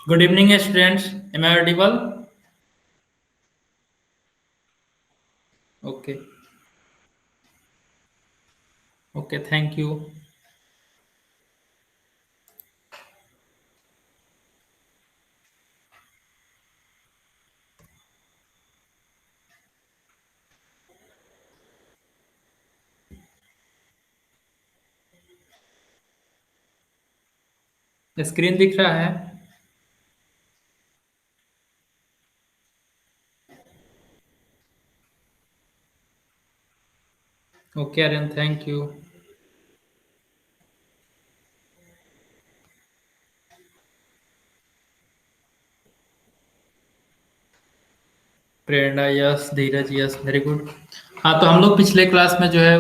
Good evening, students. Am I audible? Okay. Okay. Thank you. Screen दिख रहा है? Okay, Aryan. Thank you. Prerna yes, Dheeraj yes, very good. हाँ, तो हम लोग पिछले क्लास में जो है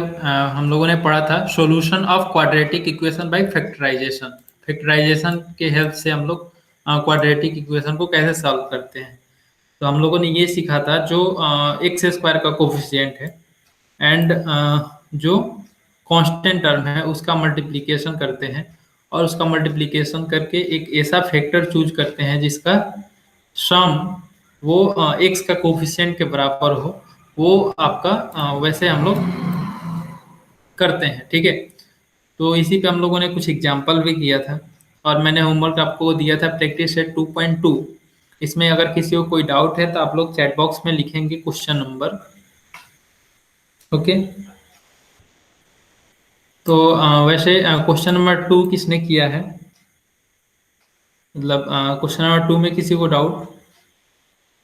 हम लोगों ने पढ़ा था solution of quadratic equation by factorisation. Factorisation के हेल्प से हम लोग क्वाड्रेटिक इक्वेशन को कैसे सॉल्व करते हैं। तो हम लोगों ने ये सीखा था जो एक्स स्क्वायर का कोफिशिएंट है एंड जो कांस्टेंट टर्म है उसका मल्टीप्लिकेशन करते हैं और उसका मल्टीप्लिकेशन करके एक ऐसा फैक्टर चूज करते हैं जिसका सम वो एक्स का कोफिशिएंट के बराबर हो। वो आपका वैसे हम लोग करते हैं, ठीक है। तो इसी पे हम लोगों ने कुछ एग्जाम्पल भी किया था और मैंने होमवर्क आपको दिया था प्रैक्टिस सेट 2.2। इसमें अगर किसी को कोई डाउट है तो आप लोग चैट बॉक्स में लिखेंगे क्वेश्चन नंबर। ओके। तो वैसे क्वेश्चन नंबर 2 किसने किया है? मतलब क्वेश्चन नंबर 2 में किसी को doubt?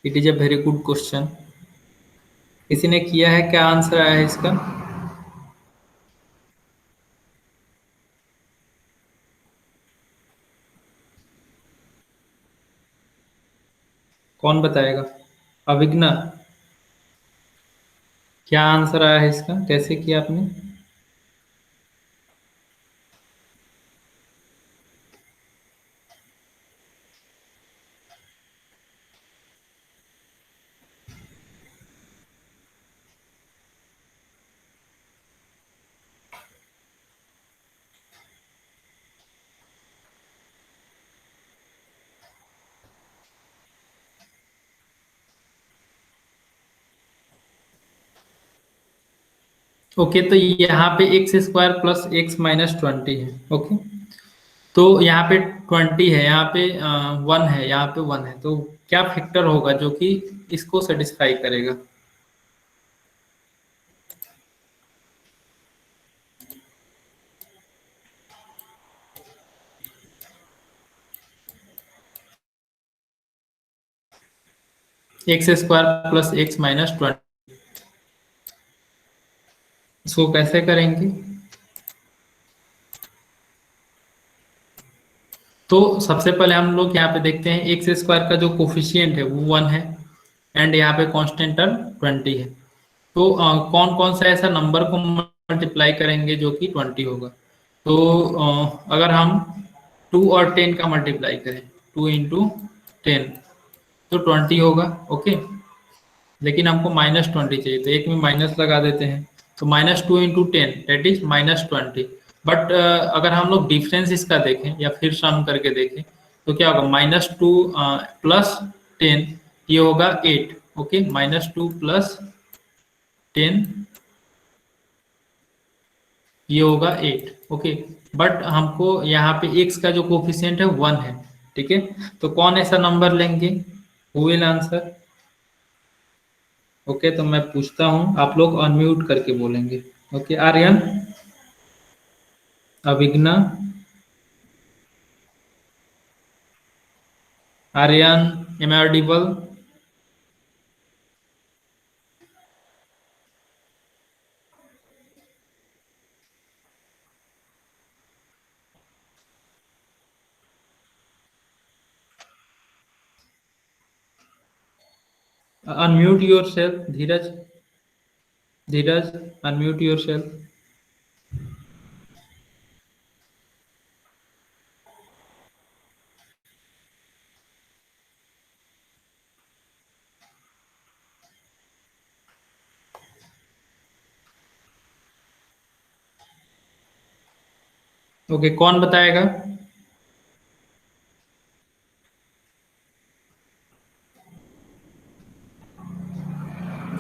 It is a very good question. किसी ने किया है? क्या आंसर आया है इसका? कौन बताएगा? अविघ्ना। क्या आंसर आया है इसका? कैसे किया आपने? ओके, तो यहाँ पे x square plus x minus 20 है। ओके, तो यहाँ पे 20 है, यहाँ पे 1 है, यहाँ पे 1 है, तो क्या फैक्टर होगा जो कि इसको सेटिस्फाई करेगा? X square plus x minus 20। इसको कैसे करेंगे? तो सबसे पहले हम लोग यहाँ पे देखते हैं एक्स स्क्वायर का जो कोफिशियंट है वो 1 है एंड यहाँ पे कांस्टेंट टर्म 20 है। तो कौन कौन सा ऐसा नंबर को मल्टीप्लाई करेंगे जो कि 20 होगा? तो अगर हम 2 और 10 का मल्टीप्लाई करें, 2 इंटू 10 तो 20 होगा। ओके, लेकिन हमको -20 चाहिए तो एक में माइनस लगा देते हैं। तो -2 इंटू 10 दैट इज -20। बट अगर हम लोग डिफरेंस इसका देखें या फिर सम करके देखें तो क्या होगा? -2 प्लस 10 ये होगा 8। ओके, -2 प्लस 10 ये होगा 8। ओके, बट हमको यहाँ पे x का जो कोफिशिएंट है 1 है। ठीक है, तो कौन ऐसा नंबर लेंगे? Who will answer? ओके, तो मैं पूछता हूँ, आप लोग अनम्यूट करके बोलेंगे। Okay, Aryan, Avighna, Aryan, am I audible? Unmute yourself, Dheeraj. Dheeraj, unmute yourself. Okay, कौन बताएगा?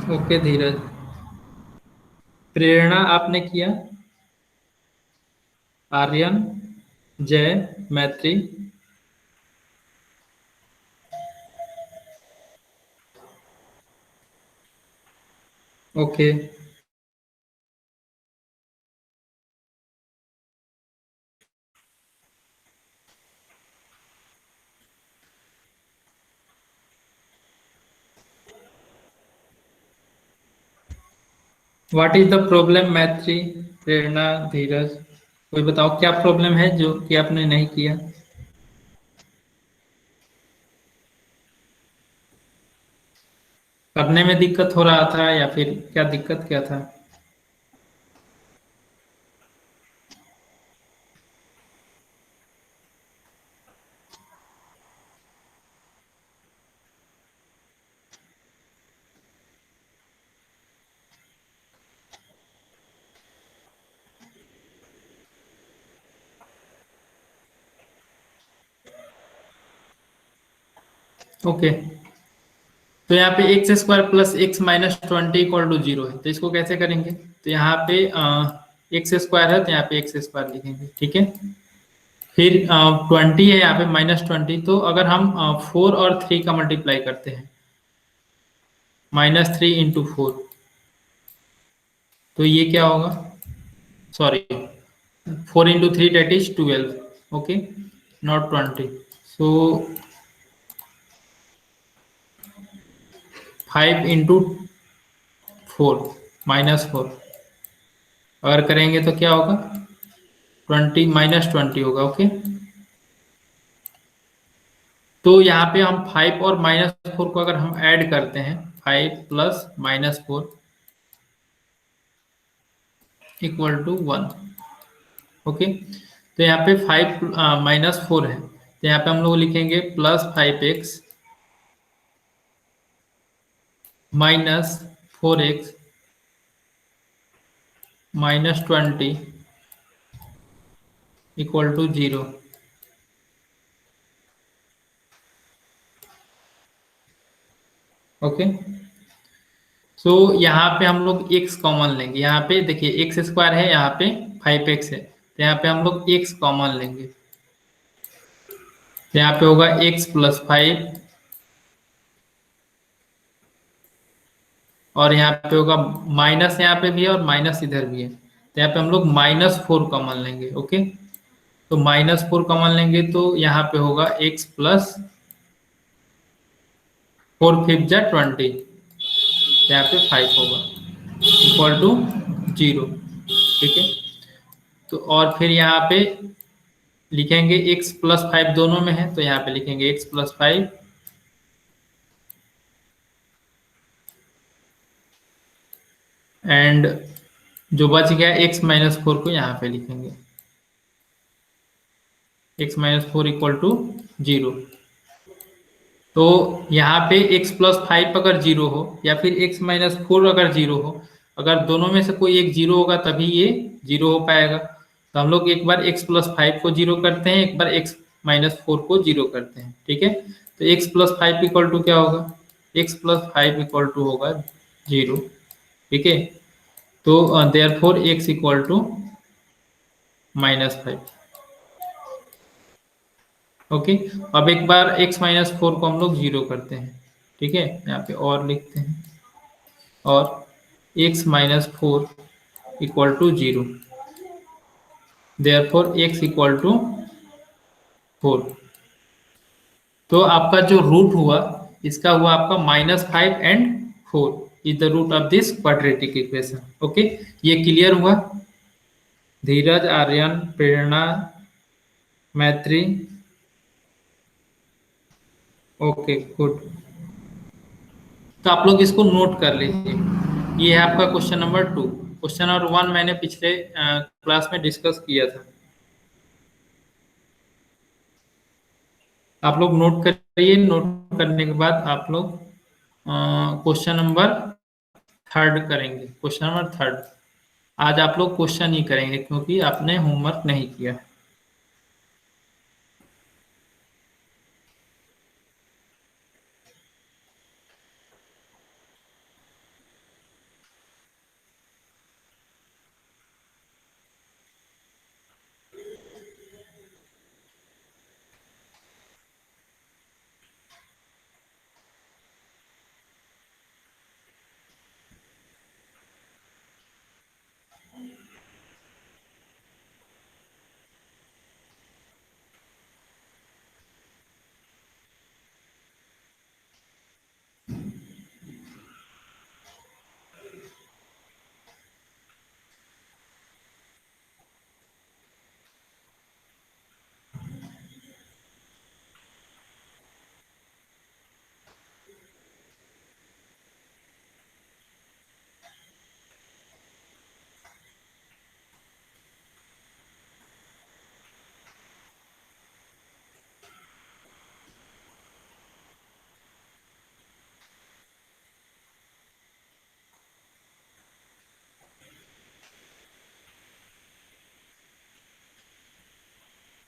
ओके धीरज। प्रेरणा आपने किया। आर्यन, जय, मैत्री। Okay. What is the problem मैत्री, प्रेरणा, धीरज? कोई बताओ क्या प्रॉब्लम है जो कि आपने नहीं किया? करने में दिक्कत हो रहा था या फिर क्या दिक्कत क्या था? ओके। तो यहाँ पे x square plus x minus 20 equal to 0 है, तो इसको कैसे करेंगे? तो यहाँ पे एक्स स्क्वायर है, तो यहाँ पे एक्स स्क्वायर लिखेंगे, ठीक है। फिर 20 है यहाँ पे -20, तो अगर हम 4 और 3 का मल्टीप्लाई करते हैं, -3 × 4, तो ये क्या होगा? Sorry, 4 × 3 that is 12, okay, not 20. So 5 × 4 -4, अगर करेंगे तो क्या होगा? 20 - 20 होगा, ओके। तो यहाँ पे हम 5 और -4 को अगर हम ऐड करते हैं, 5 प्लस -4 इक्वल टू 1, ओके। तो यहाँ पे 5 -4 है, तो यहाँ पे हम लोग लिखेंगे +5x -4x -20 equal to 0, okay. So यहाँ पे हम लोग x कॉमन लेंगे, यहाँ पे देखिए एक्स स्क्वायर है, यहाँ पे 5x है, तो यहाँ पे हम लोग x कॉमन लेंगे, तो यहाँ पे होगा x +5, और यहाँ पे होगा माइनस, यहाँ पे भी है और माइनस इधर भी है, तो यहाँ पे हम लोग -4 कॉमन लेंगे, ओके। तो -4 कॉमन लेंगे तो यहाँ पे होगा x प्लस 4 × 5 = 20, यहाँ पे 5 होगा इक्वल टू 0, ठीक है। तो और फिर यहाँ पे लिखेंगे x +5 दोनों में है, तो यहाँ पे लिखेंगे x +5 एंड जो बच गया x-4 को यहाँ पे लिखेंगे, x-4 इक्वल टू 0। तो यहाँ पे x +5 अगर 0 हो या फिर x-4 अगर 0 हो, अगर दोनों में से कोई एक 0 होगा तभी ये 0 हो पाएगा। तो हम लोग एक बार x +5 को 0 करते हैं, एक बार x-4 को 0 करते हैं, ठीक है। तो x +5 इक्वल टू क्या होगा? x +5 इक्वल टू होगा 0, ठीक है। तो therefore x equal to -5, okay. अब एक बार x-4 को हम लोग 0 करते हैं, ठीक है, यहाँ पे और लिखते हैं, और x-4 equal to 0, therefore x equal to 4। तो आपका जो रूट हुआ, इसका हुआ आपका -5 and 4 is the root of this quadratic equation, okay. ये क्लियर हुआ? धीरज, आर्यन, प्रेरणा, मैत्री, ओके गुड। तो आप लोग इसको नोट कर लीजिए, ये है आपका क्वेश्चन नंबर 2। क्वेश्चन नंबर 1 मैंने पिछले क्लास में डिस्कस किया था, आप लोग नोट करिए। नोट करने के बाद आप लोग क्वेश्चन नंबर 3 करेंगे। क्वेश्चन नंबर 3 आज आप लोग क्वेश्चन ही करेंगे क्योंकि आपने होमवर्क नहीं किया।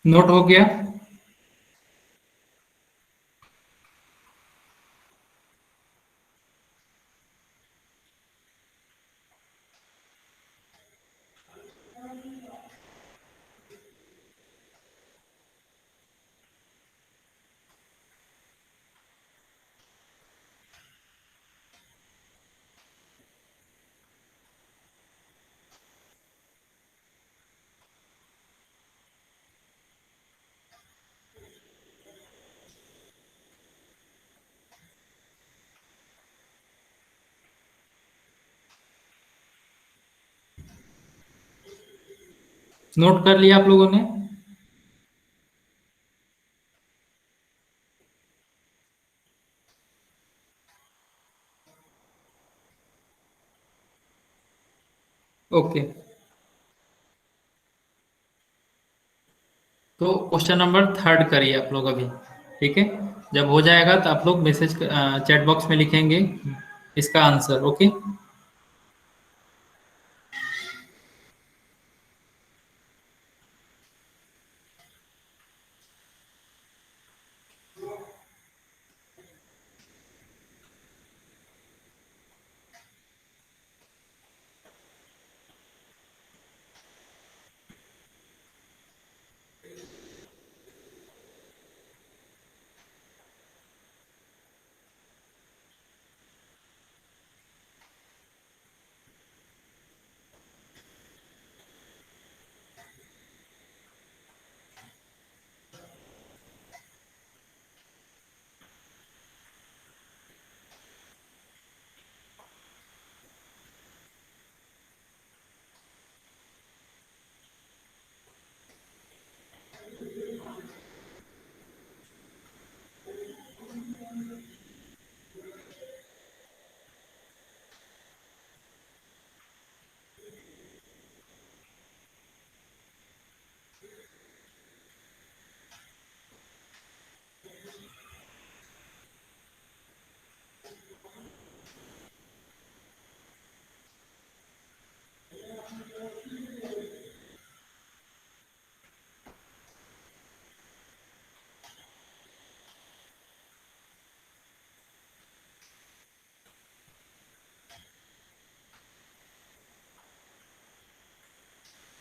नोट हो गया। नोट कर लिया आप लोगों ने? ओके। तो क्वेश्चन नंबर थर्ड करिए आप लोग अभी। ठीक है। जब हो जाएगा तो आप लोग मैसेज चैट बॉक्स में लिखेंगे इसका आंसर। ओके।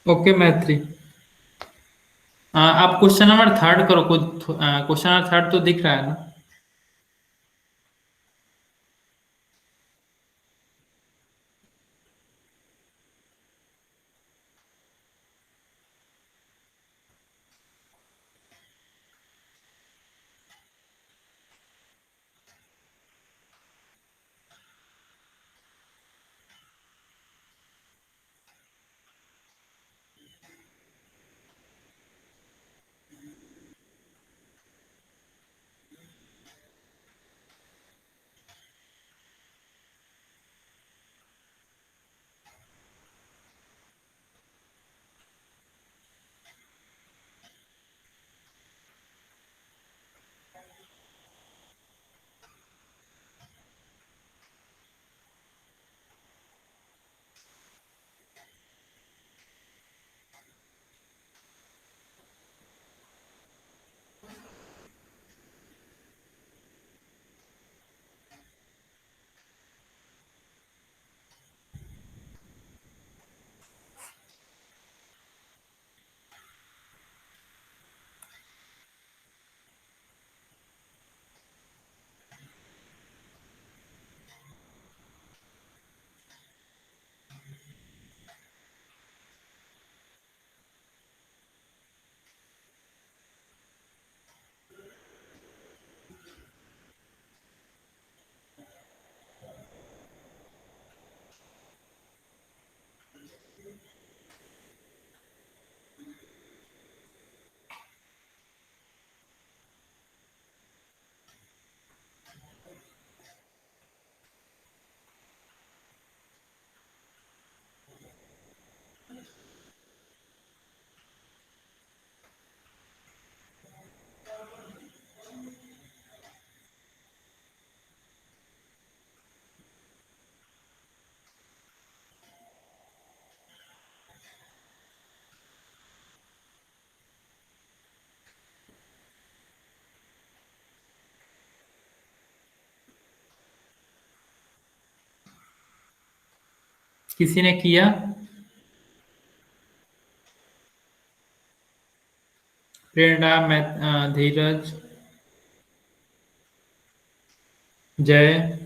ओके मैत्री। आप क्वेश्चन नंबर थर्ड करो। कुछ क्वेश्चन नंबर थर्ड तो दिख रहा है ना? किसी ने किया? प्रेरणा, मैं, धीरज, जय।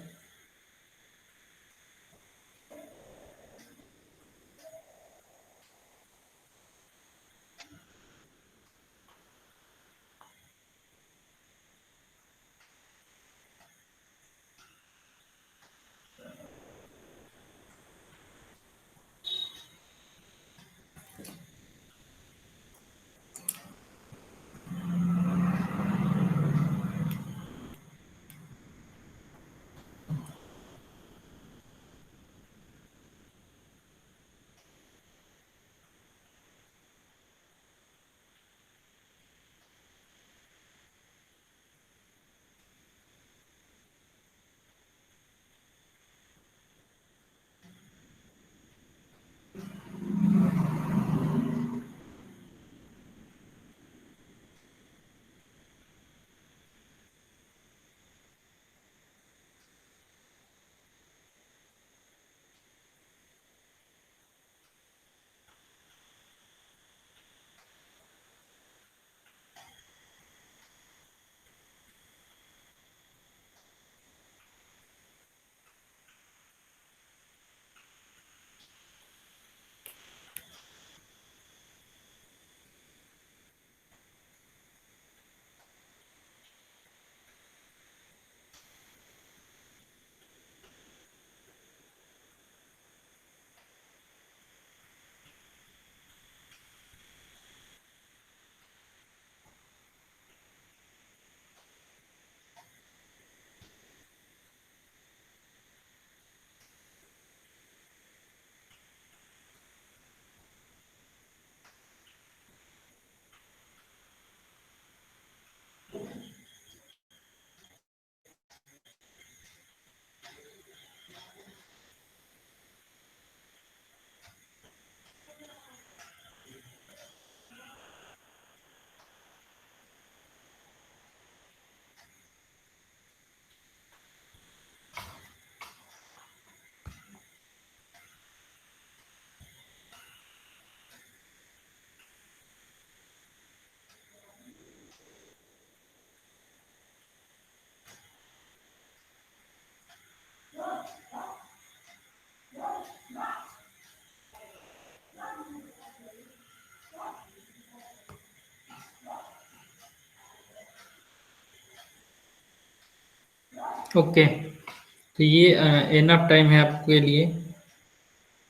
ओके, तो ये एनफ टाइम है आपके लिए।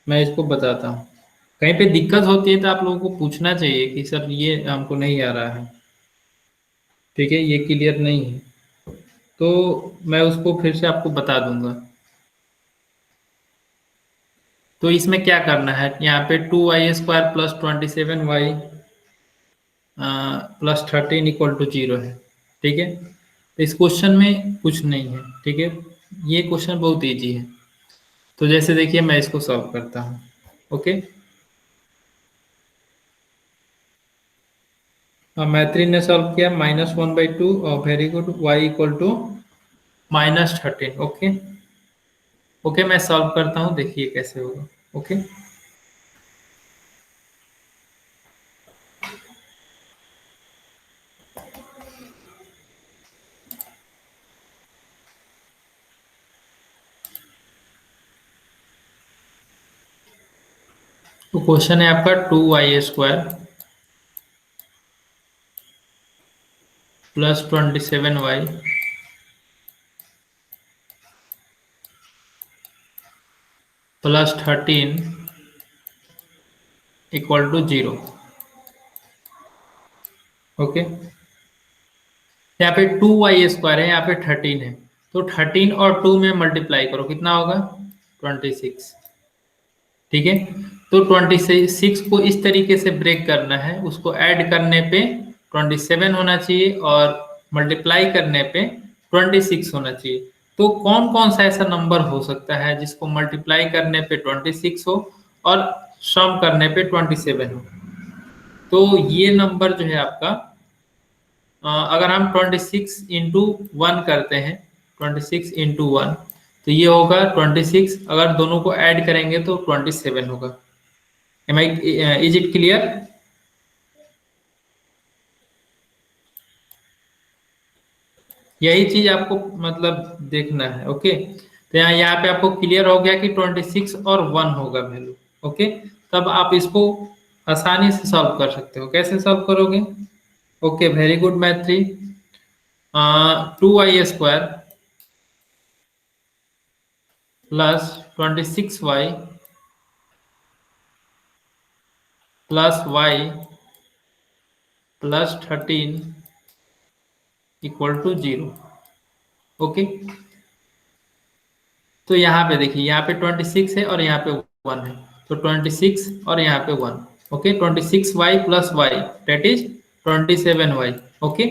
मैं इसको बताता हूँ। कहीं पे दिक्कत होती है तो आप लोगों को पूछना चाहिए कि सर ये हमको नहीं आ रहा है, ठीक है, ये क्लियर नहीं है, तो मैं उसको फिर से आपको बता दूंगा। तो इसमें क्या करना है, यहाँ पे 2y² plus 27y plus 13 equal to 0 है, ठीक है। तो इस क्वेश्चन में कुछ नहीं है, ठीक है। ये क्वेश्चन बहुत इजी है। तो जैसे देखिए मैं इसको सॉल्व करता हूँ। ओके, मैत्री ने सॉल्व किया, -1/2 और very good, y equal to -13। Okay, okay, मैं सॉल्व करता हूँ, देखिए कैसे होगा। ओके, तो क्वेश्चन है आपका 2y² plus 27y plus 13 equal to 0। Okay, यहाँ पे 2y² है, यहाँ पे 13 है, तो 13 और 2 में मल्टीप्लाई करो, कितना होगा? 26, ठीक है। तो 26 को इस तरीके से ब्रेक करना है, उसको ऐड करने पे 27 होना चाहिए और मल्टीप्लाई करने पे 26 होना चाहिए। तो कौन कौन सा ऐसा नंबर हो सकता है जिसको मल्टीप्लाई करने पे 26 हो और सम करने पे 27 हो? तो ये नंबर जो है आपका, अगर हम 26 इंटू 1 करते हैं, 26 इंटू 1, तो ये होगा 26, अगर दोनों को ऐड करेंगे तो 27 होगा। Am I, is it clear? यही चीज आपको मतलब देखना है। ओके, तो यहाँ पे आपको क्लियर हो गया कि 26 और 1 होगा वैल्यू। ओके, तब आप इसको आसानी से सॉल्व कर सकते हो। कैसे सॉल्व करोगे? Okay, very good Maithri. 2y² plus 26y plus y plus 13 equal to 0। Okay, तो यहाँ पे देखिए, यहाँ पे 26 है और यहाँ पे 1 है, तो 26 और यहाँ पे 1। Okay, 26y plus y that is 27y। Okay,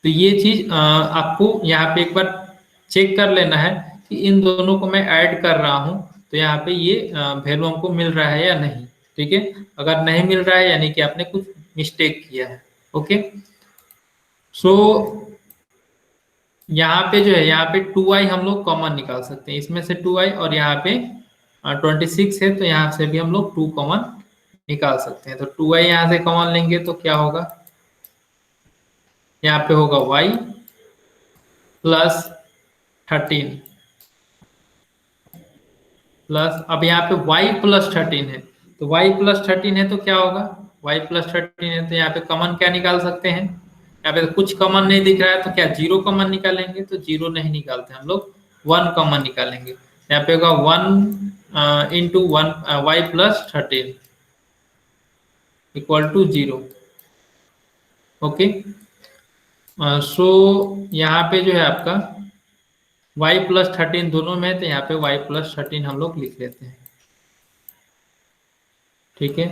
तो ये चीज आपको यहाँ पे एक बार चेक कर लेना है कि इन दोनों को मैं ऐड कर रहा हूँ तो यहाँ पे ये वैल्यू हमको मिल रहा है या नहीं। ठीक है, अगर नहीं मिल रहा है यानी कि आपने कुछ मिस्टेक किया है। ओके, सो यहाँ पे जो है, यहाँ पे 2y हम लोग कॉमन निकाल सकते हैं, इसमें से 2y, और यहाँ पे 26 है तो यहाँ से भी हम लोग 2 कॉमन निकाल सकते हैं। तो 2y यहाँ से कॉमन लेंगे तो क्या होगा, यहाँ पे होगा y प्लस 13 प्लस, अब यहाँ पे y प्लस 13 है, तो y प्लस 13 है तो क्या होगा, y प्लस 13 है तो यहाँ पे कॉमन क्या निकाल सकते हैं, यहाँ पे तो कुछ कॉमन नहीं दिख रहा है तो क्या जीरो कॉमन निकालेंगे, तो जीरो नहीं निकालते हम लोग, 1 कॉमन निकालेंगे। यहाँ पे होगा 1 into 1 y plus 13 equal to 0। Okay, so यहाँ पे जो है आपका y प्लस 13 दोनों में है तो यहाँ पे y प्लस 13 हम लोग लिख लेते हैं। ठीक है,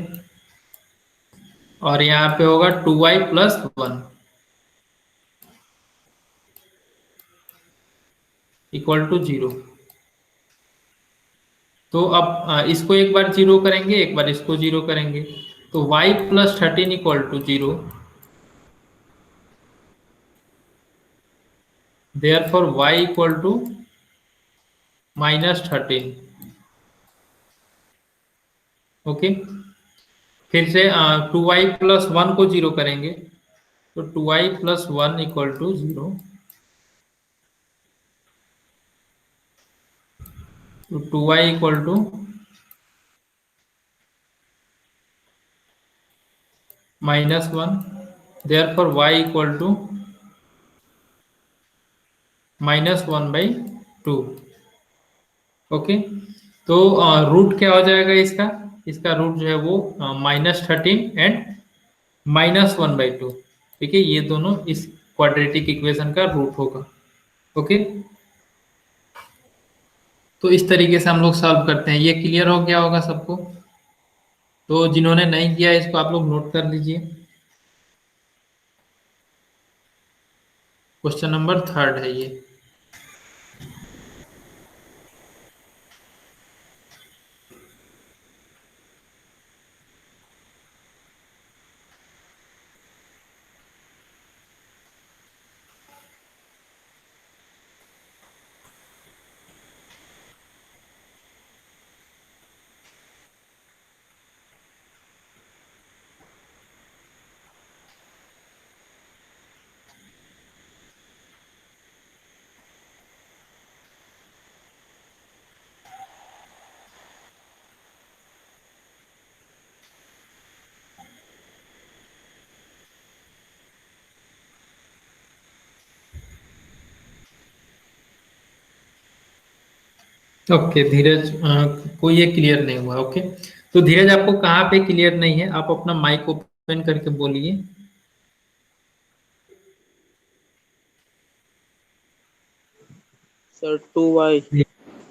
और यहाँ पे होगा 2y प्लस 1 इक्वल टू 0। तो अब इसको एक बार जीरो करेंगे, एक बार इसको जीरो करेंगे, तो y plus 13 equal to 0, therefore y equal to minus 13। Okay, फिर से 2y प्लस 1 को जीरो करेंगे, तो 2y प्लस 1 इक्वल टू 0, तो 2y equal to minus 1, therefore y equal to -1/2। Okay, तो रूट क्या हो जाएगा इसका, इसका रूट जो है वो -13 एंड -1/2। ठीक है, ये दोनों इस क्वाड्रेटिक इक्वेशन का रूट होगा। ओके, तो इस तरीके से हम लोग सॉल्व करते हैं। ये क्लियर हो गया होगा सबको? तो जिन्होंने नहीं किया इसको आप लोग नोट कर लीजिए। क्वेश्चन नंबर 3 है ये। ओके धीरज, कोई ये क्लियर नहीं हुआ। ओके, तो धीरज आपको कहाँ पे क्लियर नहीं है, आप अपना माइक ओपन करके बोलिए। सर 2y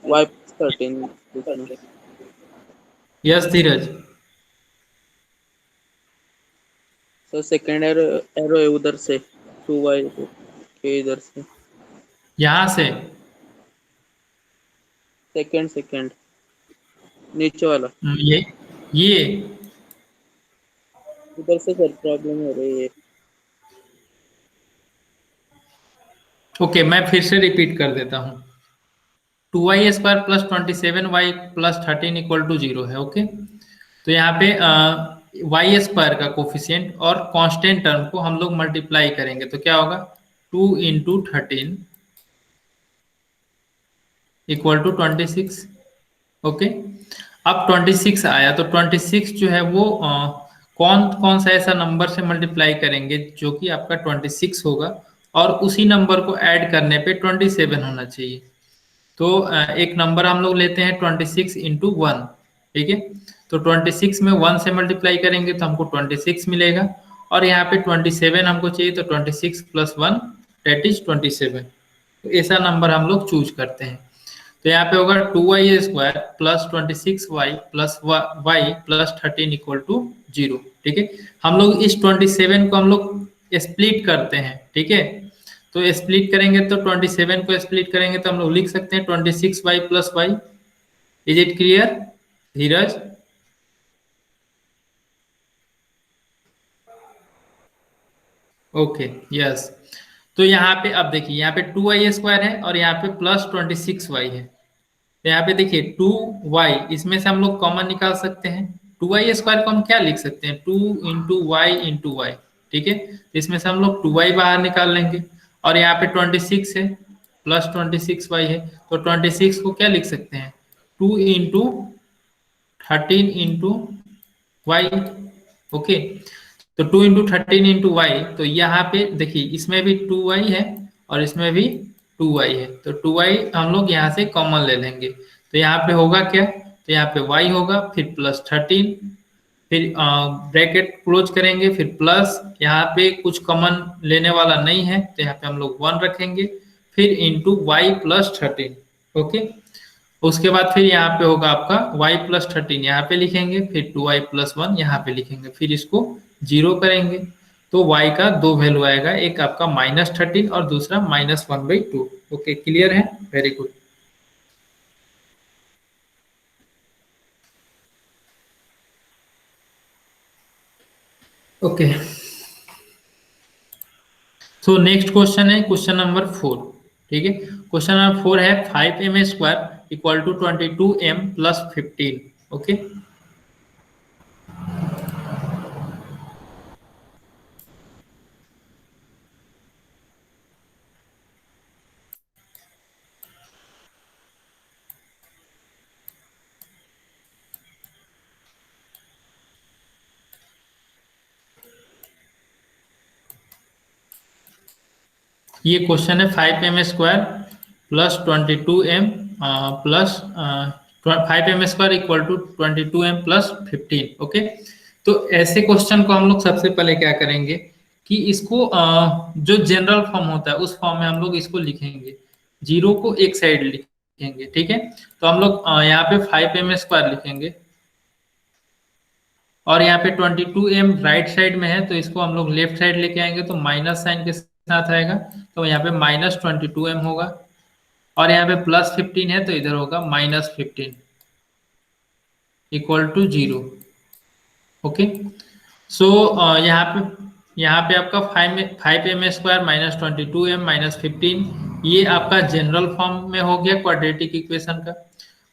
y plus 13 पूछना। यस धीरज। सर सेकेंड एरो एरो है उधर से 2y के इधर से, यहाँ से सेकेंड सेकेंड नीचे वाला ये उधर से सर प्रॉब्लम हो रही है। ओके, मैं फिर से रिपीट कर देता हूँ। 2y² plus 27y plus 13 equal to 0 है। ओके, तो यहाँ पे y² का कोफिशिएंट और कांस्टेंट टर्म को हम लोग मल्टीप्लाई करेंगे तो क्या होगा, 2 इंटू 13 इक्वल टू 26। ओके, अब 26 आया तो 26 जो है वो कौन कौन सा ऐसा नंबर से मल्टीप्लाई करेंगे जो कि आपका 26 होगा और उसी नंबर को ऐड करने पे 27 होना चाहिए। तो एक नंबर हम लोग लेते हैं 26 इंटू 1। ठीक है, तो 26 में 1 से मल्टीप्लाई करेंगे तो हमको 26 मिलेगा और यहाँ पे 27 हमको चाहिए तो 26 प्लस 1 डेट इज 27। तो ऐसा नंबर हम लोग चूज करते हैं। तो यहाँ पे होगा 2y² plus 26y plus y plus 13 equal to 0। ठीक है, हम लोग इस 27 को हम लोग स्प्लिट करते हैं। ठीक है, तो स्प्लिट करेंगे तो 27 को स्प्लिट करेंगे तो हम लोग लिख सकते हैं 26y plus y. Is it clear Dheeraj? Okay, yes. तो यहाँ पे अब देखिए, यहाँ पे 2y² है और यहाँ पे प्लस 26y है। तो यहाँ पे देखिए 2y, इसमें से हम लोग कॉमन निकाल सकते हैं। 2y² को हम क्या लिख सकते हैं, 2 इंटू वाई इंटू वाई। ठीक है, तो इसमें से हम लोग 2y बाहर निकाल लेंगे और यहाँ पे 26 है प्लस 26y है तो 26 को क्या लिख सकते हैं, 2 इंटू 13 इंटू वाई। ओके, तो 2 इंटू 13 इंटू वाई, तो यहाँ पे देखिए इसमें भी 2y है और इसमें भी 2y है तो 2y हम लोग यहाँ से कॉमन ले लेंगे तो यहाँ पे होगा क्या, तो यहाँ पे y होगा फिर प्लस 13 फिर ब्रैकेट क्लोज करेंगे फिर प्लस, यहाँ पे कुछ कॉमन लेने वाला नहीं है तो यहाँ पे हम लोग 1 रखेंगे फिर इंटू वाई प्लस 13। ओके, उसके बाद फिर यहाँ पे होगा आपका y प्लस 13 यहाँ पे लिखेंगे फिर 2y प्लस 1 यहाँ पे लिखेंगे फिर इसको 0 करेंगे तो y का दो वैल्यू आएगा, एक आपका -13 और दूसरा -1/2। ओके, क्लियर है, very good. Okay, so next question है क्वेश्चन नंबर 4। ठीक है, क्वेश्चन नंबर 4 है 5m² equal to 22m plus 15। Okay, ये क्वेश्चन है 5m² plus 22m plus 5m² equal to 22m plus 15। Okay, तो ऐसे क्वेश्चन को हम लोग सबसे पहले क्या करेंगे कि इसको जो जनरल फॉर्म होता है उस फॉर्म में हम लोग इसको लिखेंगे, जीरो को एक साइड लिखेंगे। ठीक है, तो हम लोग यहाँ पे 5m² लिखेंगे और यहाँ पे 22m राइट साइड में है तो इसको हम लोग लेफ्ट साइड लेके आएंगे तो माइनस साइन के साथ आएगा तो यहाँ पे -22m होगा और यहाँ पे प्लस 15 है तो इधर होगा -15 इक्वल टू 0। ओके, सो यहाँ पे आपका 5m² -22m -15 ये आपका जनरल फॉर्म में हो गया क्वाड्रेटिक इक्वेशन का।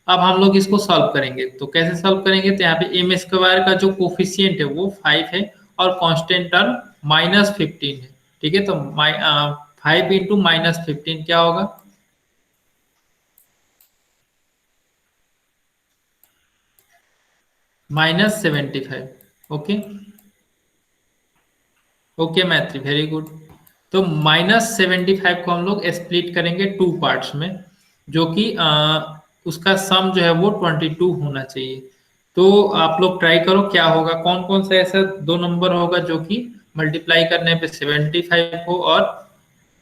अब हम लोग इसको सॉल्व करेंगे तो कैसे सॉल्व करेंगे, तो यहाँ पे m² का जो कोफिशिएंट है वो 5 है और कांस्टेंट टर्म -15 है। ठीक है, तो 5 इंटू -15 क्या होगा, -75। Okay, okay Maithri, very good. तो -75 को हम लोग स्प्लिट करेंगे टू पार्ट्स में जो कि उसका सम जो है वो 22 होना चाहिए। तो आप लोग ट्राई करो क्या होगा, कौन कौन सा ऐसा दो नंबर होगा जो कि मल्टीप्लाई करने पे 75 हो और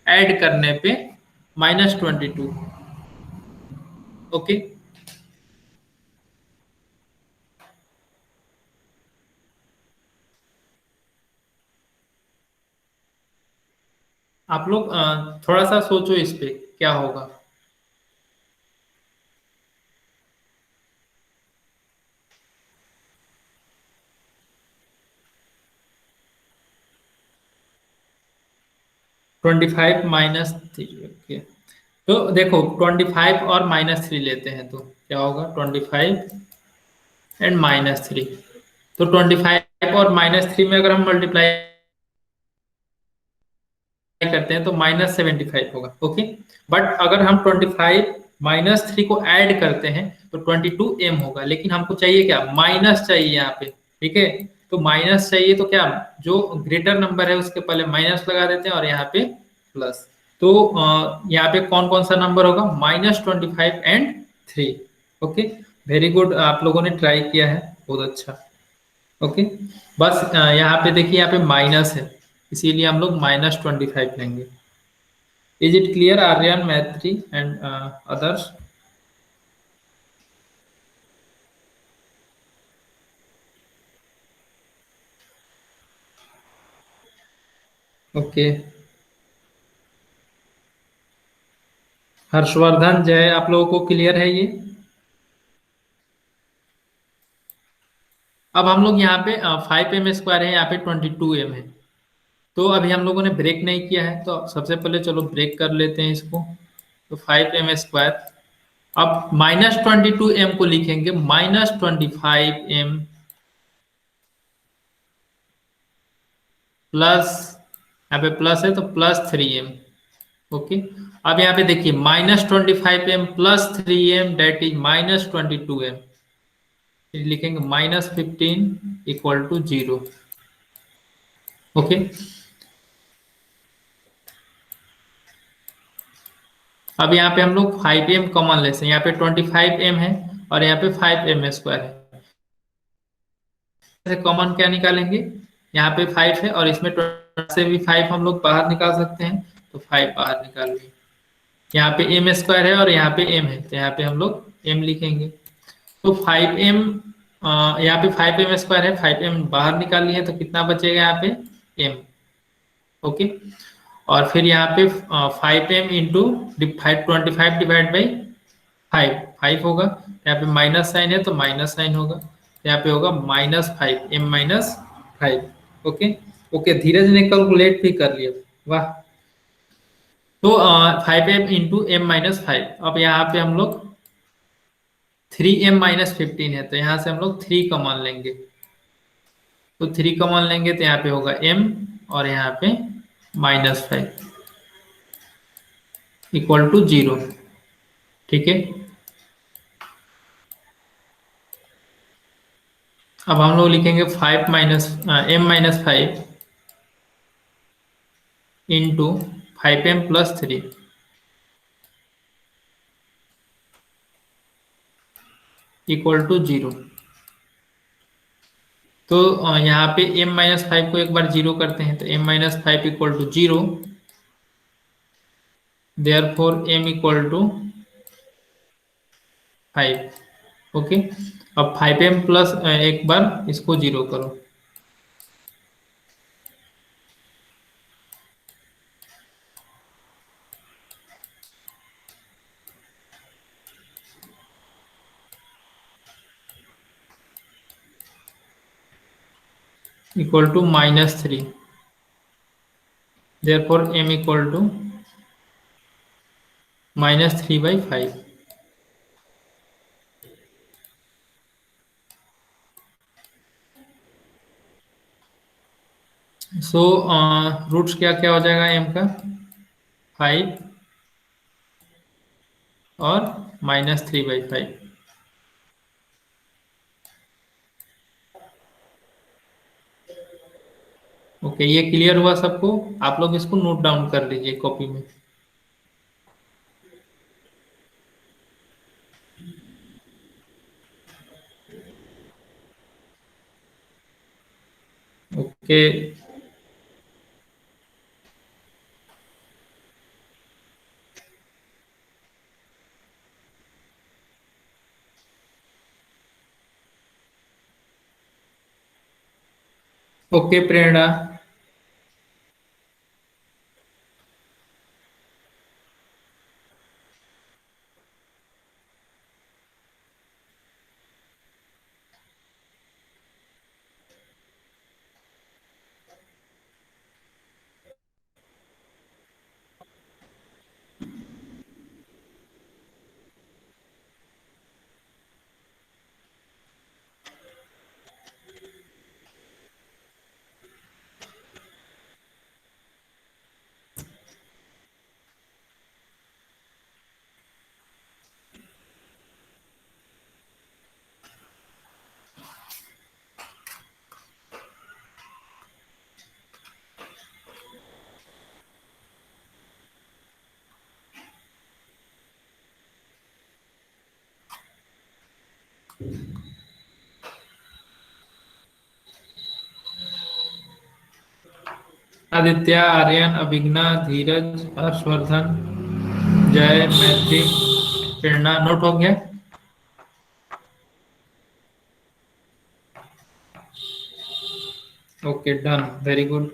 ऐड करने पे -22। ओके, आप लोग थोड़ा सा सोचो इस पे क्या होगा। 25 -3। ओके, तो देखो 25 और -3 लेते हैं तो क्या होगा, 25 एंड -3। तो 25 और -3 में अगर हम मल्टीप्लाई करते हैं तो -75 होगा। ओके, बट अगर हम 25 -3 को ऐड करते हैं तो 22m होगा, लेकिन हमको चाहिए क्या, माइनस चाहिए यहाँ पे। ठीक है, तो माइनस चाहिए तो क्या, जो ग्रेटर नंबर है उसके पहले माइनस लगा देते हैं और यहाँ पे प्लस। तो यहाँ पे कौन कौन सा नंबर होगा, -25 एंड 3। ओके, वेरी गुड, आप लोगों ने ट्राई किया है, बहुत अच्छा। ओके, बस यहाँ पे देखिए, यहाँ पे माइनस है, इसीलिए हम लोग -25 लेंगे। इज इट क्लियर आर्यन, मैत्री एंड अदर्स? ओके, हर्षवर्धन, जय, आप लोगों को क्लियर है ये? अब हम लोग यहाँ पे 5m² है, यहाँ पे 22m है। तो अभी हम लोगों ने ब्रेक नहीं किया है, तो सबसे पहले चलो ब्रेक कर लेते हैं इसको। तो 5m², अब -22m को लिखेंगे -25m प्लस, यहाँ पे प्लस है तो +3m। ओके, अब यहाँ पे देखिए -25m plus 3m, date is -22m। फिर लिखेंगे -15 इक्वल टू 0। ओके, अब यहाँ पे हम लोग 5m कॉमन लेते हैं, यहाँ पे 25m है और यहाँ पे 5m² है। कॉमन क्या निकालेंगे, यहाँ पे 5 है और इसमें 20 से भी 5 हम लोग बाहर निकाल सकते हैं, तो 5 बाहर निकाल लेंगे। यहाँ पे m² है और यहाँ पे m है, तो यहाँ पे हम लोग m लिखेंगे। तो 5m, यहाँ पे 5m² है, 5m बाहर निकाल लिए तो कितना बचेगा यहाँ पे, m। ओके, और फिर यहाँ पे 5m इंटू 25 डिवाइड बाई 5 होगा, यहाँ पे माइनस साइन है तो माइनस साइन होगा, तो यहाँ पे होगा -5, m-5। ओके, ओके, धीरज ने कैलकुलेट भी कर लिया, वाह। तो 5m इंटू m-5, अब यहाँ पे हम लोग 3m-15 है, तो यहाँ से हम लोग 3 कॉमन लेंगे। तो 3 कॉमन लेंगे तो यहाँ पे होगा m और यहाँ पे -5 इक्वल टू 0। ठीक है, अब हम लोग लिखेंगे 5 minus m-5 into 5m plus 3 equal to 0। तो यहाँ पे m-5 को एक बार 0 करते हैं, तो m-5 equal to 0, therefore m equal to 5। Okay, अब 5m प्लस एक बार इसको 0 करो, equal to -3, therefore m equal to -3/5। So roots क्या क्या हो जाएगा m का, 5 और -3/5। ओके, ये क्लियर हुआ सबको? आप लोग इसको नोट डाउन कर लीजिए कॉपी में। Okay, okay Prerna. Aditya, Aryan, Abhigya, Dheeraj, Harshvardhan, Jay, Maitri, Prerna, note हो गया? Okay, done, very good.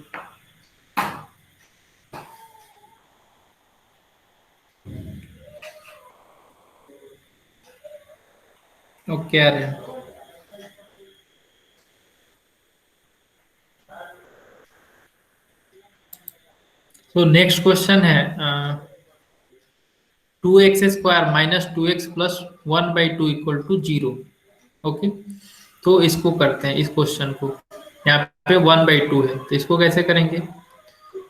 Okay Aryan. तो नेक्स्ट क्वेश्चन है 2x² minus 2x plus 1/2 equal to 0। Okay, तो इसको करते हैं, इस क्वेश्चन को। यहाँ पे 1/2 है, तो इसको कैसे करेंगे?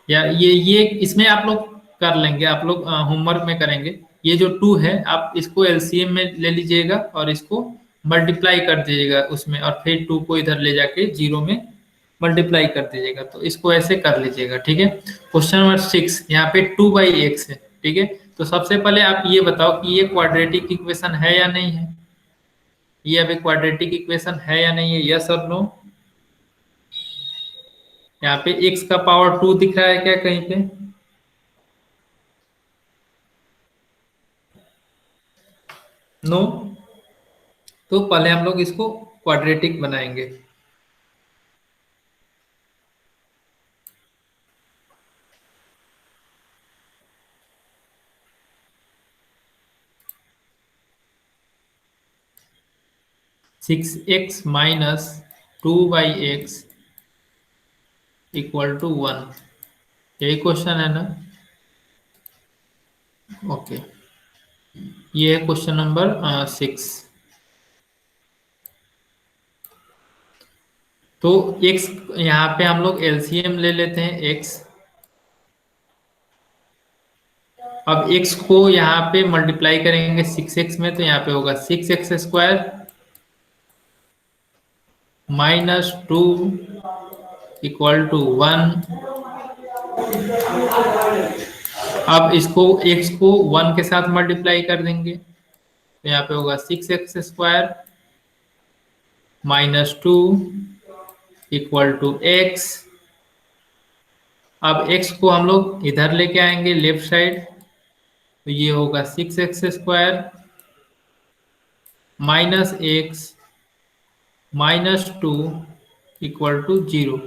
या ये इसमें आप लोग कर लेंगे, आप लोग होमवर्क में करेंगे। ये जो 2 है, आप इसको एलसीएम में ले लीजिएगा और इसको मल्टीप्लाई कर दीजिएगा उसमें, और फिर 2 को इधर ले जाके 0 में मल्टीप्लाई कर दीजिएगा। तो इसको ऐसे कर लीजिएगा, ठीक है। क्वेश्चन नंबर 6, यहाँ पे 2/x है, ठीक है। तो सबसे पहले आप ये बताओ कि ये क्वाड्रेटिक इक्वेशन है या नहीं है? ये अभी क्वाड्रेटिक इक्वेशन है या नहीं है? यस और नो? यहाँ पे x का पावर 2 दिख रहा है क्या कहीं पे? नो? तो पहले हम लोग इसको क्वाड्रेटिक बनाएंगे। Six x minus 2/x equal to 1, यही क्वेश्चन है ना? ओके, ये है क्वेश्चन नंबर 6। तो x, यहाँ पे हम लोग एलसीएम ले लेते हैं x। अब x को यहाँ पे मल्टीप्लाई करेंगे 6x में, तो यहाँ पे होगा 6x² माइनस 2 इक्वल टू 1। अब इसको x को 1 के साथ मल्टीप्लाई कर देंगे, तो यहाँ पे होगा 6x² minus 2 equal to x। अब x को हम लोग इधर लेके आएंगे लेफ्ट साइड, तो ये होगा 6x² minus x minus 2 equal to 0।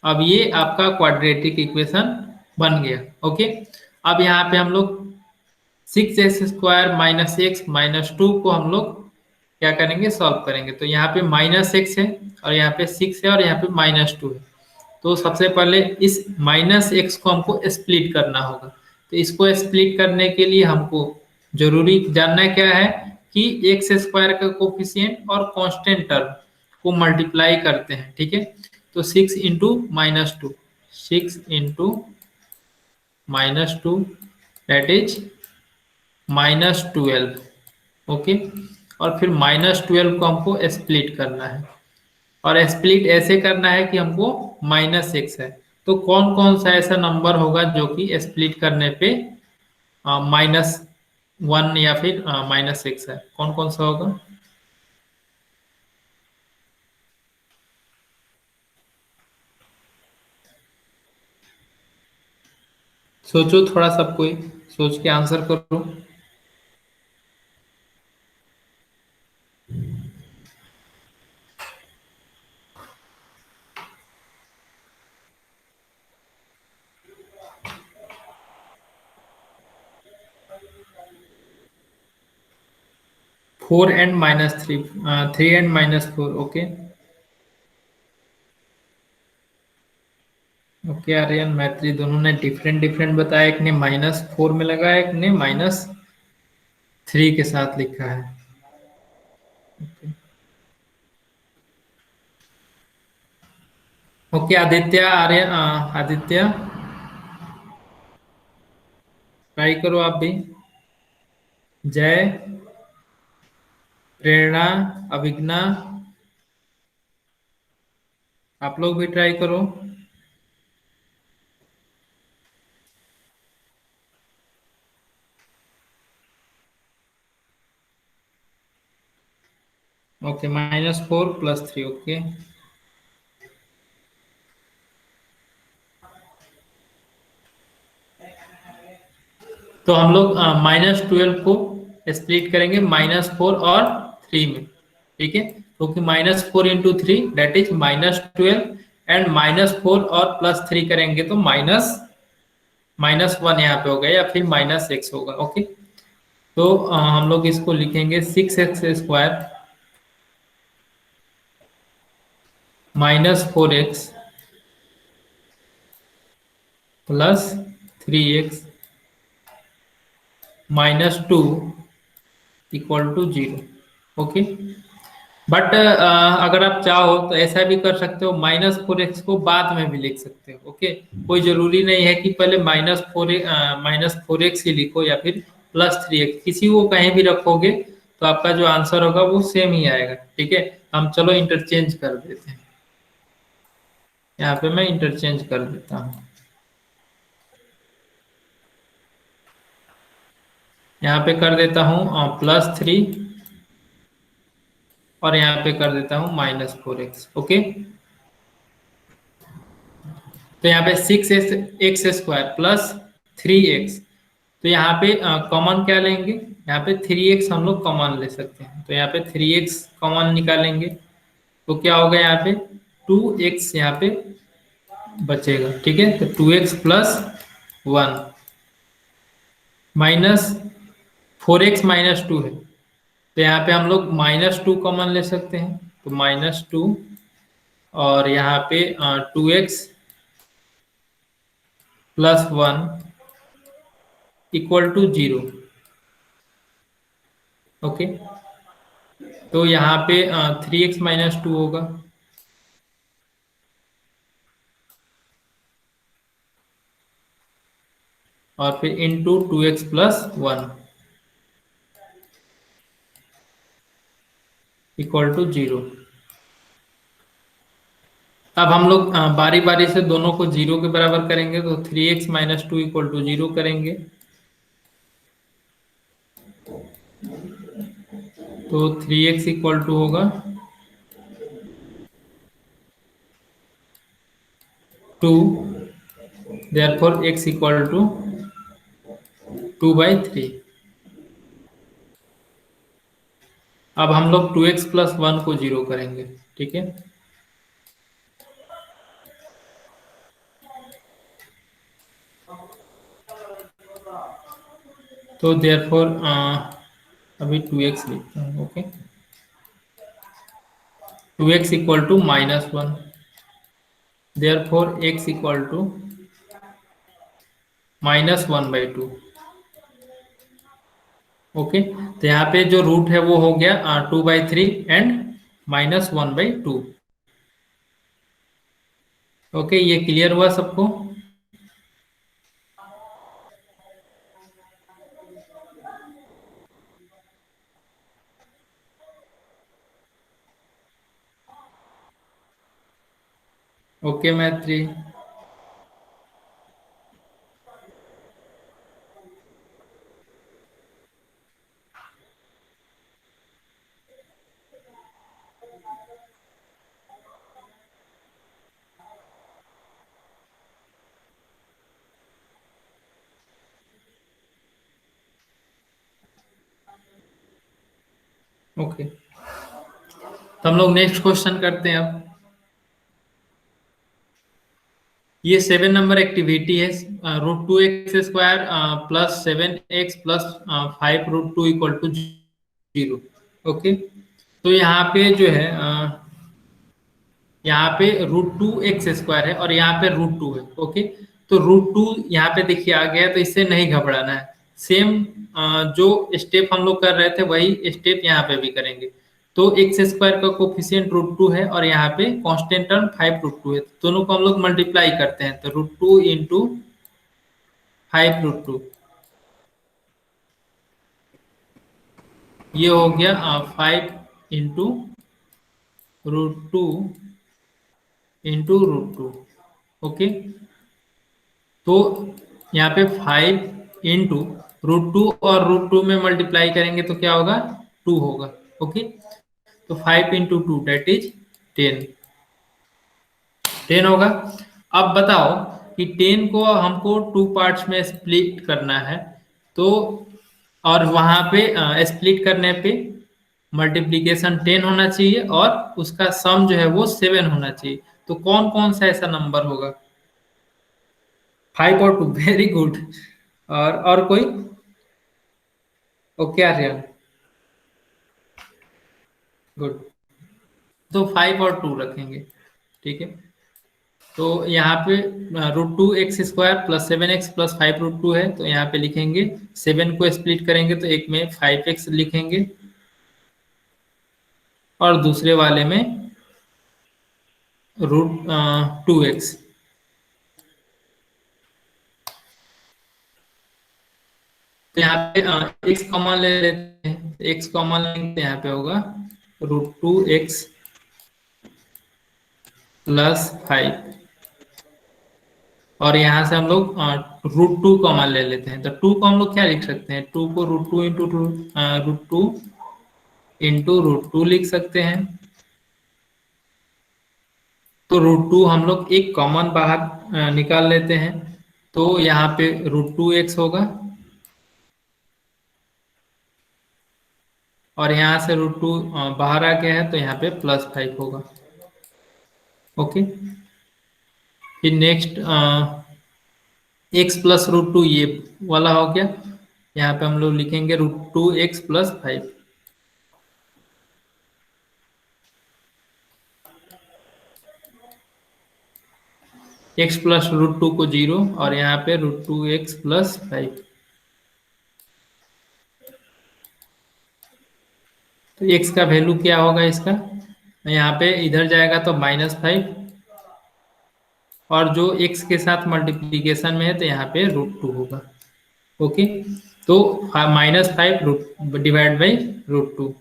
अब ये आपका क्वाड्रेटिक इक्वेशन बन गया। ओके, अब यहाँ पे हम लोग 6x² माइनस x माइनस 2 को हम लोग क्या करेंगे? सॉल्व करेंगे। तो यहाँ पे माइनस x है और यहाँ पे 6 है और यहाँ पे माइनस 2 है। तो सबसे पहले इस माइनस x को हमको स्प्लिट करना होगा। तो इसको स्प्लिट करने के लिए हमको जरूरी जानना क्या है कि x² का कोफिशिएंट और कांस्टेंट टर्म को मल्टीप्लाई करते हैं, ठीक है। तो 6 into minus 2, 6 into minus 2 that is -12। Okay, और फिर -12 को हमको स्प्लिट करना है, और स्प्लिट ऐसे करना है कि हमको -x है। तो कौन कौन सा ऐसा नंबर होगा जो कि स्प्लिट करने पे -1 या फिर -x है? कौन कौन सा होगा? सोचो थोड़ा, सब कोई सोच के आंसर करो। Four and -3, 3 and -4। Okay okay, Aryan Maitri दोनों ने डिफरेंट डिफरेंट बताया। एक ने -4 में लगाया, एक ने -3 के साथ लिखा है। ओके आदित्य, आर्यन, आदित्य ट्राई करो आप भी। जय, प्रेरणा, अभिज्ञा, आप लोग भी ट्राई करो। Okay, -4 + 3, okay. तो हम लोग -12 को स्प्लिट करेंगे -4 और 3 में, ठीक है। क्योंकि -4 × 3 दैट इज -12, एंड -4 और +3 करेंगे तो -1 यहाँ पे होगा या फिर -x होगा, ओके। तो हम लोग इसको लिखेंगे 6x² -4x + 3x -2 = 0, okay. But अगर आप चाहो तो ऐसा भी कर सकते हो, -4x को बाद में भी लिख सकते हो, ओके। कोई जरूरी नहीं है कि पहले -4x ही लिखो या फिर +3x, किसी को कहीं भी रखोगे तो आपका जो आंसर होगा वो सेम ही आएगा, ठीक है। हम चलो इंटरचेंज कर देते हैं, यहाँ पे मैं इंटरचेंज कर देता हूँ। यहाँ पे कर देता हूँ +3 और यहाँ पे कर देता हूँ -4x, ओके। तो यहाँ पे 6x² + 3x, तो यहाँ पे कॉमन क्या लेंगे, यहाँ पे 3x हम लोग कॉमन ले सकते हैं, तो यहाँ पे 3x कॉमन निकालेंगे तो क्या होगा, यहाँ पे 2x यहाँ पे बचेगा, ठीक है। तो 2x + 1 -4x -2 है, तो यहाँ पे हम लोग -2 कॉमन ले सकते हैं, तो -2, और यहाँ पे 2x + 1 = 0, ओके। तो यहाँ पे 3x -2 होगा, और फिर इंटू 2x + 1 = 0। अब हम लोग बारी बारी से दोनों को 0 के बराबर करेंगे, तो 3x -2 = 0 करेंगे, तो 3x = होगा 2, therefore x = 2/3। अब हम लोग 2x + 1 को 0 करेंगे, ठीक है। तो therefore अभी 2x लिखते हैं, okay. 2x = -1, therefore x = -1/2, okay. तो यहाँ पे जो रूट है वो हो गया 2/3 एंड -1/2, ओके। ये क्लियर हुआ सबको? ओके मैत्री। ओके, तो हम लोग नेक्स्ट क्वेश्चन करते हैं अब। ये 7 नंबर एक्टिविटी है, √2x² +7x + 5√2 = 0, ओके। तो यहाँ पे जो है यहाँ पे √2x² है और यहाँ पे √2 है, ओके। तो √2 यहाँ पे देखिए आ गया, तो इससे नहीं घबराना है। सेम जो स्टेप हम लोग कर रहे थे वही स्टेप यहाँ पे भी करेंगे। तो x² का कोफिशिएंट √2 है और यहाँ पे कांस्टेंट टर्म 5√2 है, तो दोनों को हम लोग मल्टीप्लाई करते हैं, तो √2 × 5√2, ये हो गया 5 × √2 × √2, ओके। तो यहाँ पे 5 इंटू √2 और √2 में मल्टीप्लाई करेंगे तो क्या होगा, 2 होगा, ओके। तो 5 इंटू टू डेट इज 10, 10 होगा। अब बताओ कि 10 को हमको टू पार्ट्स में स्प्लिट करना है, तो और वहां पे स्प्लिट करने पे मल्टीप्लीकेशन 10 होना चाहिए और उसका सम जो है वो 7 होना चाहिए। तो कौन कौन सा ऐसा नंबर होगा? 5 और 2, वेरी गुड। और कोई? Okay Aryan, good. तो 5 और 2 रखेंगे, ठीक है। तो यहाँ पे √2x² प्लस 7x प्लस 5 √2 है, तो यहाँ पे लिखेंगे 7 को स्प्लिट करेंगे तो एक में 5x लिखेंगे और दूसरे वाले में √2x। तो यहाँ पे x कॉमन ले लेते हैं, x कॉमन लेंगे तो यहाँ पे होगा √2x प्लस 5, और यहाँ से हम लोग √2 कॉमन ले लेते हैं। तो 2 को हम लोग क्या लिख सकते हैं? 2 को √2 लिख सकते हैं। तो √2 हम लोग एक कॉमन बाहर निकाल लेते हैं, तो यहाँ पे √2x होगा और यहाँ से √2 बाहर आ गया है तो यहाँ पे प्लस 5 होगा। ओके, फिर नेक्स्ट x प्लस √2 ये वाला हो गया। यहाँ पे हम लोग लिखेंगे √2x प्लस 5। x प्लस √2 को 0 और यहाँ पे √2x प्लस 5। तो x का वैल्यू क्या होगा इसका? यहाँ पे इधर जाएगा तो -5, और जो x के साथ मल्टीप्लीकेशन में है तो यहाँ पे √2 होगा। ओके, तो -5 डिवाइड बाई √2,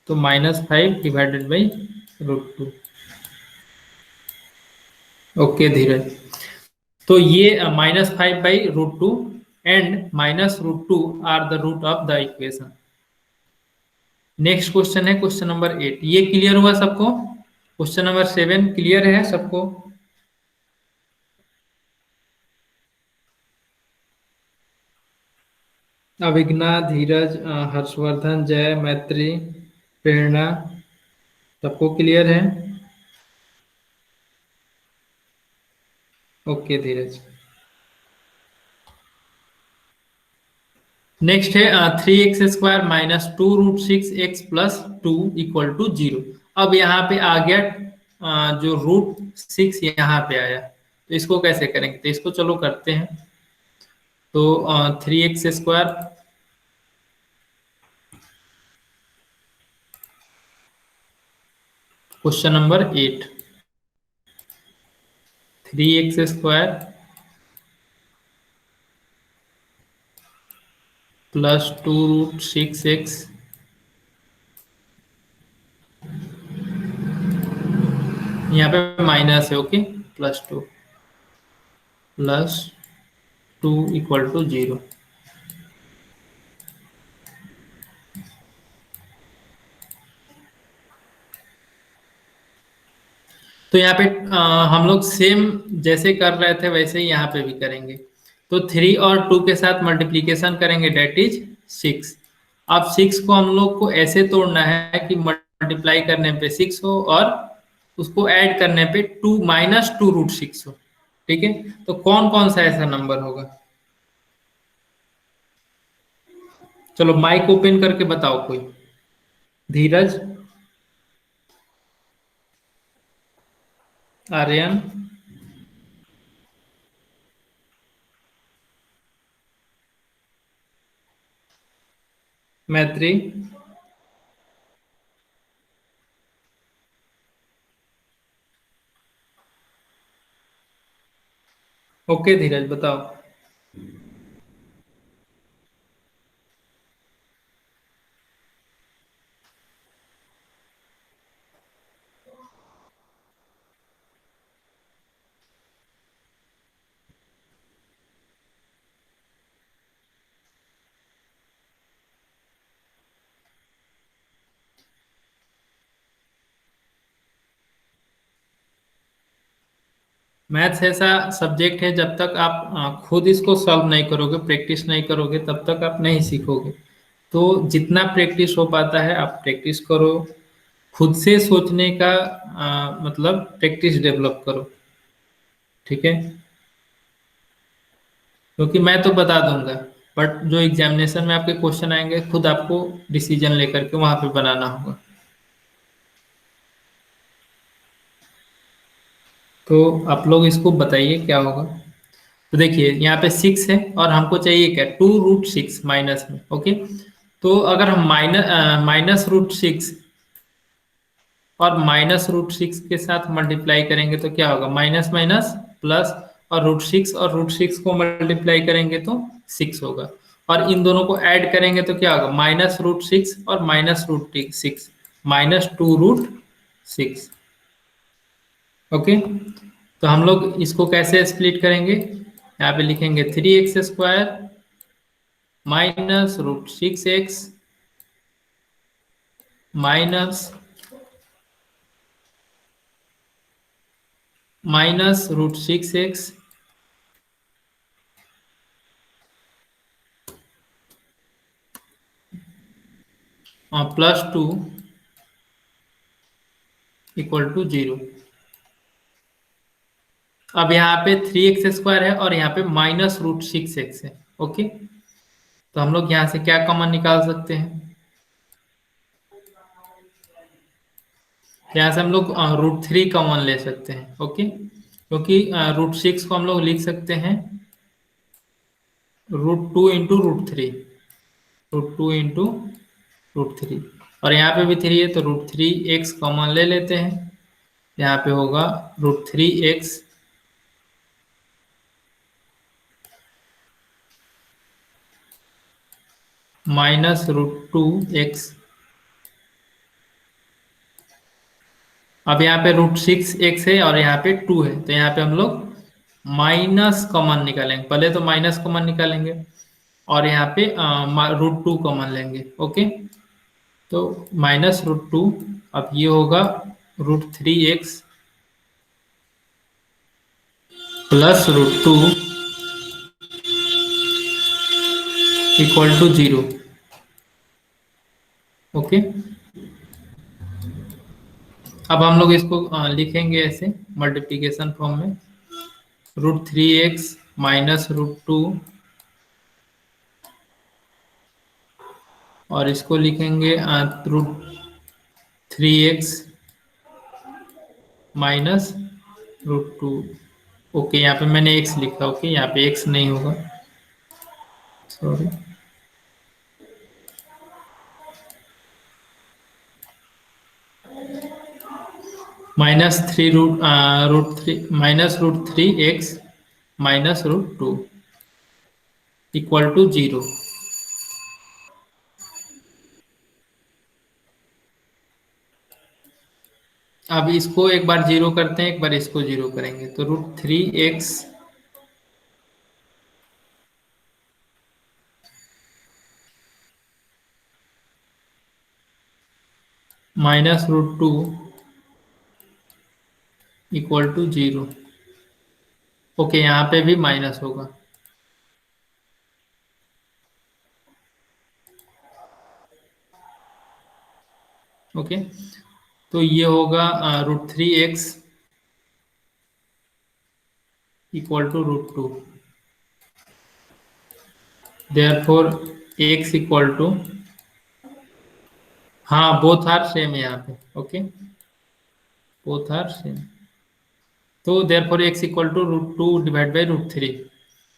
तो -5 डिवाइडेड बाई √2। ओके धीरज, तो ये -5/√2 and -√2 are the root of the equation. Next question है क्वेश्चन नंबर 8। ये क्लियर हुआ सबको? क्वेश्चन नंबर 7 क्लियर है सबको? अभिज्ञा, धीरज, हर्षवर्धन, जय, मैत्री, प्रेरणा, सबको क्लियर है? ओके धीरज। नेक्स्ट है 3x² minus 2√6x plus 2 equal to 0। अब यहाँ पे आ गया जो √6 यहाँ पे आया, तो इसको कैसे करेंगे? तो इसको चलो करते हैं। तो 3x², question number 8, 3x² plus 2√6x, यहाँ पे माइनस है, ओके, +2 इक्वल टू 0। तो यहाँ पे हम लोग सेम जैसे कर रहे थे वैसे ही यहाँ पे भी करेंगे। तो 3 और 2 के साथ मल्टीप्लीकेशन करेंगे, डेट इज 6। अब 6 को हम लोग को ऐसे तोड़ना है कि मल्टीप्लाई करने पे 6 हो और उसको ऐड करने पे 2 -2√6 हो, ठीक है। तो कौन कौन सा ऐसा नंबर होगा? चलो माइक ओपन करके बताओ कोई। धीरज, आर्यन, मैत्री, ओके धीरज बताओ। मैथ्स ऐसा सब्जेक्ट है, जब तक आप खुद इसको सॉल्व नहीं करोगे, प्रैक्टिस नहीं करोगे, तब तक आप नहीं सीखोगे। तो जितना प्रैक्टिस हो पाता है आप प्रैक्टिस करो, खुद से सोचने का मतलब प्रैक्टिस डेवलप करो, ठीक है। क्योंकि मैं तो बता दूंगा, बट जो एग्जामिनेशन में आपके क्वेश्चन आएंगे खुद आपको डिसीजन लेकर के वहां पे बनाना होगा। तो आप लोग इसको बताइए क्या होगा। तो देखिए यहाँ पे 6 है और हमको चाहिए क्या, 2√6 माइनस में, ओके। तो अगर हम -√6 और -√6 के साथ मल्टीप्लाई करेंगे तो क्या होगा, माइनस माइनस प्लस, और √6 और √6 को मल्टीप्लाई करेंगे तो 6 होगा, और इन दोनों को ऐड करेंगे तो क्या होगा, -√6 और -√6, -2√6, ओके। तो हम लोग इसको कैसे स्प्लिट करेंगे, यहाँ पे लिखेंगे 3x² -√6x -√6x +2 = 0। अब यहाँ पे 3x² है और यहाँ पे -√6x है, ओके। तो हम लोग यहाँ से क्या कॉमन निकाल सकते हैं, यहाँ से हम लोग √3 कॉमन ले सकते हैं, ओके। क्योंकि √6 को हम लोग लिख सकते हैं √2 इंटू √3, √2 इंटू √3, और यहाँ पे भी 3 है तो √3x कॉमन ले लेते हैं। यहाँ पे होगा √3x -√2x। अब यहाँ पे √6x है और यहाँ पे 2 है, तो यहाँ पे हम लोग माइनस कॉमन निकालेंगे, पहले तो माइनस कॉमन निकालेंगे और यहाँ पे √2 कॉमन लेंगे, ओके। तो -√2, अब ये होगा √3x +√2 = 0, ओके। अब हम लोग इसको लिखेंगे ऐसे मल्टीप्लिकेशन फॉर्म में, √3x -√2, और इसको लिखेंगे √3x -√2, ओके। यहाँ पे मैंने x लिखा, ओके, यहाँ पे x नहीं होगा, सॉरी। -√3x -√2 = 0। अब इसको एक बार 0 करते हैं, एक बार इसको 0 करेंगे, तो √3x -√2 = 0, ओके। यहाँ पे भी माइनस होगा, ओके। तो ये होगा √3x = √2, देयरफॉर x = हाँ, बोथ आर सेम है यहाँ पे, ओके, बोथ आर सेम। तो therefore x = √2 divide by √3,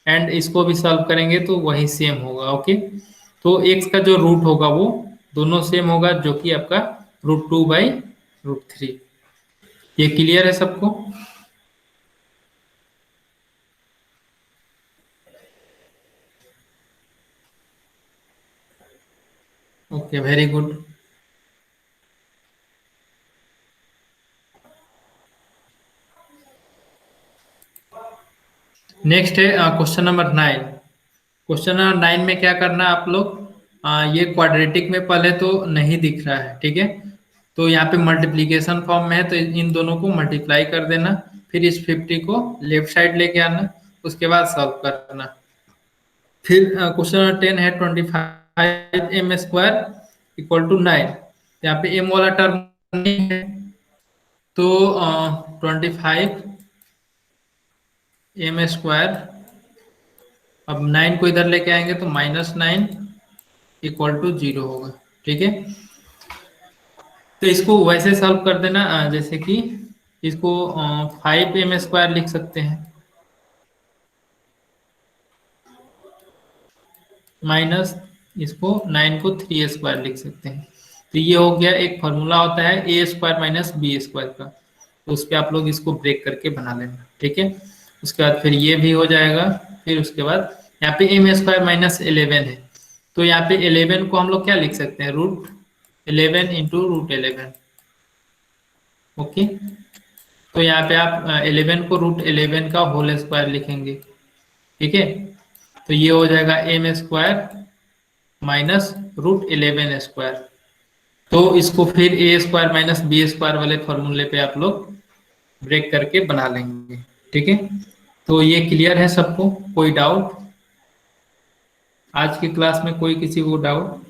and इसको भी सॉल्व करेंगे तो वही सेम होगा, ओके। तो x का जो रूट होगा वो दोनों सेम होगा, जो कि आपका √2/√3। ये क्लियर है सबको, ओके, वेरी गुड। नेक्स्ट है क्वेश्चन नंबर 9। क्वेश्चन नंबर 9 में क्या करना है आप लोग, ये क्वाड्रेटिक में पहले तो नहीं दिख रहा है, ठीक है। तो यहाँ पे मल्टीप्लीकेशन फॉर्म में है तो इन दोनों को मल्टीप्लाई कर देना, फिर इस 50 को लेफ्ट साइड लेके आना, उसके बाद सॉल्व करना। फिर क्वेश्चन नंबर 10 है 25m² इक्वल टू 9। यहाँ पे m वाला टर्म नहीं है, तो 25m², अब 9 को इधर लेके आएंगे तो -9 इक्वल टू 0 होगा। ठीक है, तो इसको वैसे सॉल्व कर देना जैसे कि इसको 5m² लिख सकते हैं, माइनस इसको 9 को 3a² लिख सकते हैं। तो ये हो गया, एक फॉर्मूला होता है a² - b² का, तो उस पर आप लोग इसको ब्रेक करके बना लेना। ठीक है, उसके बाद फिर ये भी हो जाएगा। फिर उसके बाद यहाँ पे m² - 11 है, तो यहाँ पे 11 को हम लोग क्या लिख सकते हैं, √11 × √11। ओके, तो यहाँ पे आप 11 को √11 का होल स्क्वायर लिखेंगे। ठीक है, तो ये हो जाएगा m² - √11²। तो इसको फिर a² - b² वाले फॉर्मूले पे आप लोग ब्रेक करके बना लेंगे। ठीक है, तो ये क्लियर है सबको? कोई डाउट आज की क्लास में? कोई किसी को डाउट?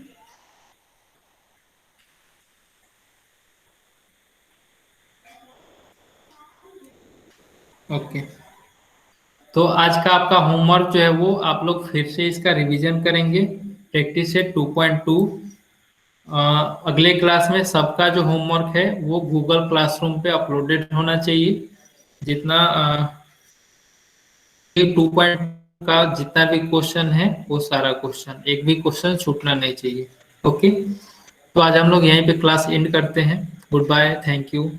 ओके, तो आज का आपका होमवर्क जो है वो आप लोग फिर से इसका रिवीजन करेंगे, प्रैक्टिस सेट 2.2। अगले क्लास में सबका जो होमवर्क है वो गूगल क्लासरूम पे अपलोडेड होना चाहिए। जितना 2 का जितना भी क्वेश्चन है वो सारा क्वेश्चन, एक भी क्वेश्चन छूटना नहीं चाहिए। ओके, तो आज हम लोग यहीं पे क्लास एंड करते हैं। Goodbye, thank you.